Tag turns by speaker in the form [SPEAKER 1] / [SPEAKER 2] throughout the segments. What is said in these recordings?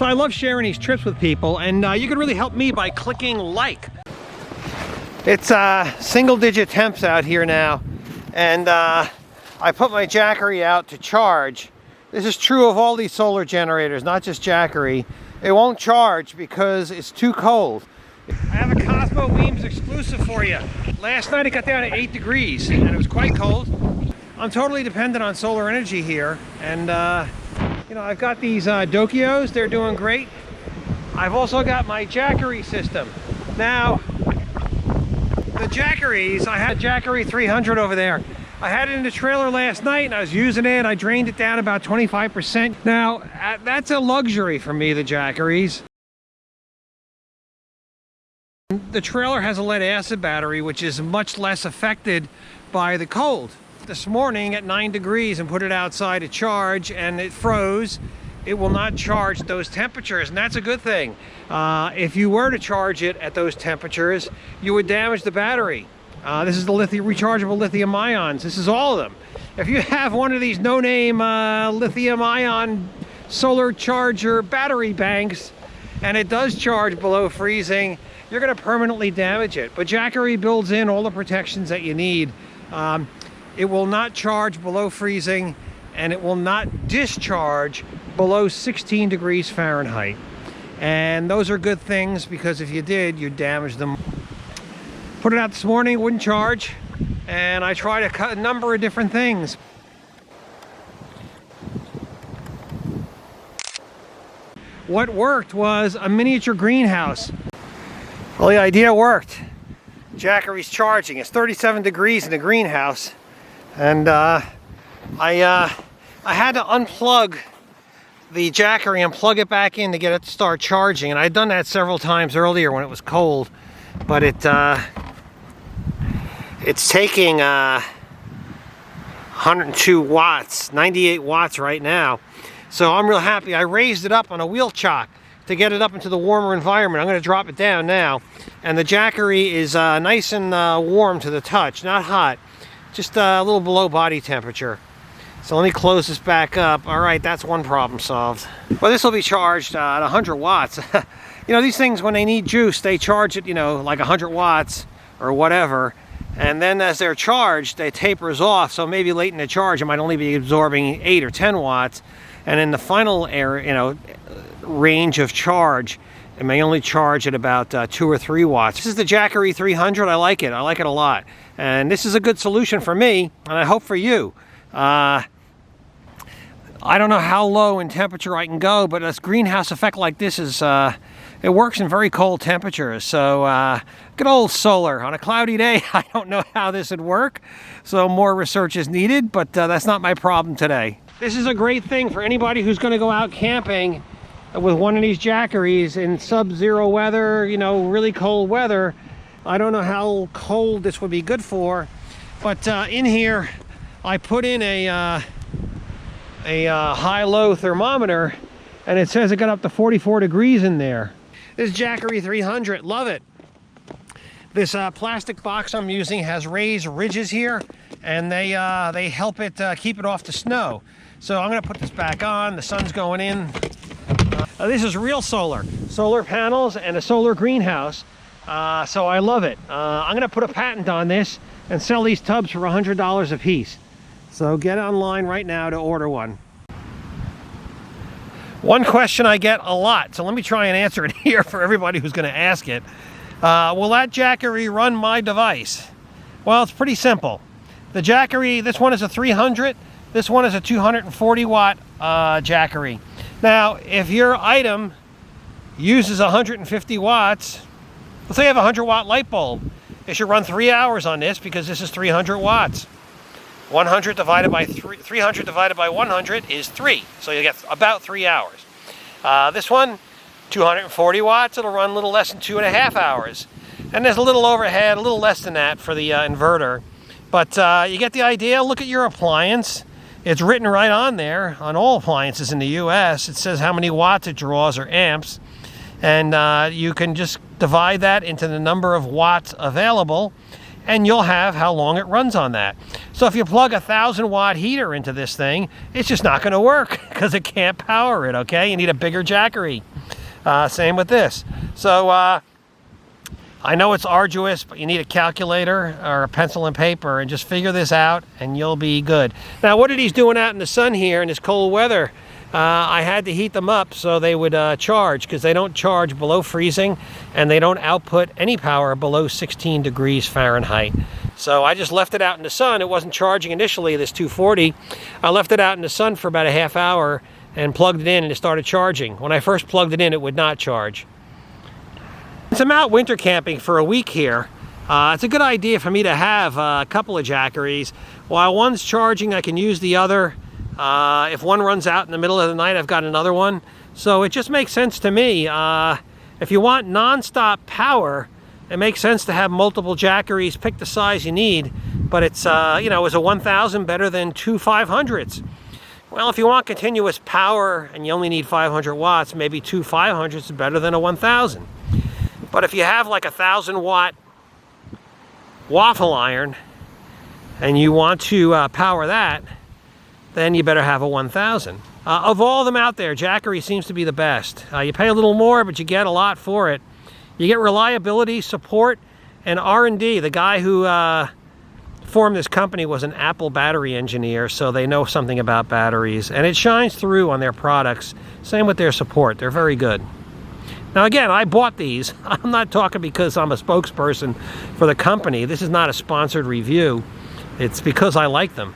[SPEAKER 1] So I love sharing these trips with people, and you can really help me by clicking like. It's single digit temps out here now, and I put my Jackery out to charge. This is true of all these solar generators, not just Jackery. It won't charge because it's too cold. I have a Cosmo Weems exclusive for you. Last night it got down to 8 degrees and it was quite cold. I'm totally dependent on solar energy here, and you know, I've got these Dokios, they're doing great. I've also got my Jackery system. Now, the Jackeries, I had a Jackery 300 over there. I had it in the trailer last night and I was using it. I drained it down about 25%. Now, that's a luxury for me, the Jackeries. The trailer has a lead acid battery, which is much less affected by the cold. This morning at 9 degrees and put it outside to charge, and it froze. It will not charge at those temperatures, and that's a good thing. If you were to charge it at those temperatures, you would damage the battery. This is the rechargeable lithium ions. This is all of them. If you have one of these no-name lithium ion solar charger battery banks, and it does charge below freezing, you're going to permanently damage it. But Jackery builds in all the protections that you need. It will not charge below freezing, and it will not discharge below 16 degrees Fahrenheit. And those are good things, because if you did, you'd damage them. Put it out this morning, it wouldn't charge, and I tried a number of different things. What worked was a miniature greenhouse. Well, the idea worked. Jackery's charging. It's 37 degrees in the greenhouse, and I had to unplug the Jackery and plug it back in to get it to start charging, and I'd done that several times earlier when it was cold, but it's taking 102 watts, 98 watts right now. So I'm real happy. I raised it up on a wheel chock to get it up into the warmer environment. I'm going to drop it down now, and the Jackery is nice and warm to the touch, not hot, just a little below body temperature. So let me close this back up. All right, that's one problem solved. Well, this will be charged at 100 watts. You know, these things, when they need juice, they charge it, you know, like 100 watts or whatever. And then as they're charged, they tapers off. So maybe late in the charge, it might only be absorbing 8 or 10 watts. And in the final area, you know, range of charge, it may only charge at about 2 or 3 watts. This is the Jackery 300. I like it. I like it a lot. And this is a good solution for me, and I hope for you. I don't know how low in temperature I can go, but a greenhouse effect like this is, it works in very cold temperatures. So good old solar. On a cloudy day, I don't know how this would work, so more research is needed, but that's not my problem today. This is a great thing for anybody who's going to go out camping with one of these Jackeries in sub-zero weather, you know, really cold weather. I don't know how cold this would be good for, but in here I put in a high-low thermometer, and it says it got up to 44 degrees in there. This Jackery 300, love it. This plastic box I'm using has raised ridges here, and they help it keep it off the snow. So I'm going to put this back on. The sun's going in. This is real solar panels and a solar greenhouse. So I love it. I'm going to put a patent on this and sell these tubs for $100 a piece. So get online right now to order one. One question I get a lot, so let me try and answer it here for everybody who's going to ask it. Will that Jackery run my device? Well, it's pretty simple. The Jackery, this one is a 300, this one is a 240 watt Jackery. Now, if your item uses 150 watts, let's say you have a 100 watt light bulb, it should run 3 hours on this because this is 300 watts. 100 divided by 300 divided by 100 is 3. So you get about 3 hours. This one, 240 watts, it'll run a little less than 2.5 hours. And there's a little overhead, a little less than that for the inverter. But you get the idea. Look at your appliance. It's written right on there, on all appliances in the US. It says how many watts it draws, or amps. And you can just divide that into the number of watts available, and you'll have how long it runs on that. So if you plug a 1,000 watt heater into this thing, it's just not going to work because it can't power it, okay? You need a bigger Jackery. Same with this. So I know it's arduous, but you need a calculator or a pencil and paper and just figure this out and you'll be good. Now, what are these doing out in the sun here in this cold weather? I had to heat them up so they would charge, because they don't charge below freezing and they don't output any power below 16 degrees Fahrenheit. So I just left it out in the sun. It wasn't charging initially, this 240. I left it out in the sun for about a half hour and plugged it in and it started charging. When I first plugged it in, it would not charge. Since I'm out winter camping for a week here, it's a good idea for me to have a couple of Jackeries. While one's charging, I can use the other. If one runs out in the middle of the night, I've got another one. So it just makes sense to me. If you want non-stop power, it makes sense to have multiple Jackeries. Pick the size you need, but it's, you know, is a 1000 better than two 500s? Well, if you want continuous power and you only need 500 watts, maybe two 500s is better than a 1000. But if you have like a 1000-watt waffle iron and you want to power that, then you better have a 1000. Of all of them out there, Jackery seems to be the best. You pay a little more, but you get a lot for it. You get reliability, support, and R&D. The guy who formed this company was an Apple battery engineer, so they know something about batteries, and it shines through on their products. Same with their support. They're very good. Now again, I bought these. I'm not talking because I'm a spokesperson for the company. This is not a sponsored review. It's because I like them.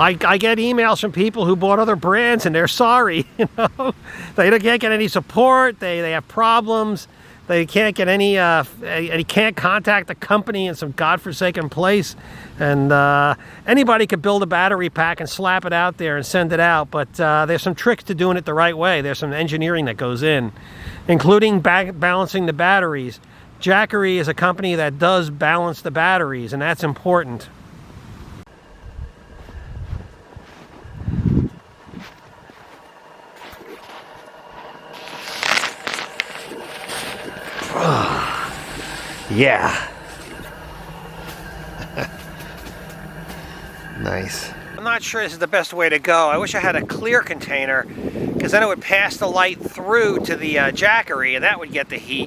[SPEAKER 1] I get emails from people who bought other brands and they're sorry, you know. They can't get any support, they have problems, they can't get any, they can't contact the company in some godforsaken place. And anybody could build a battery pack and slap it out there and send it out, but there's some tricks to doing it the right way. There's some engineering that goes in, including balancing the batteries. Jackery is a company that does balance the batteries, and that's important. Yeah. Nice. I'm not sure this is the best way to go. I wish I had a clear container, because then it would pass the light through to the Jackery and that would get the heat.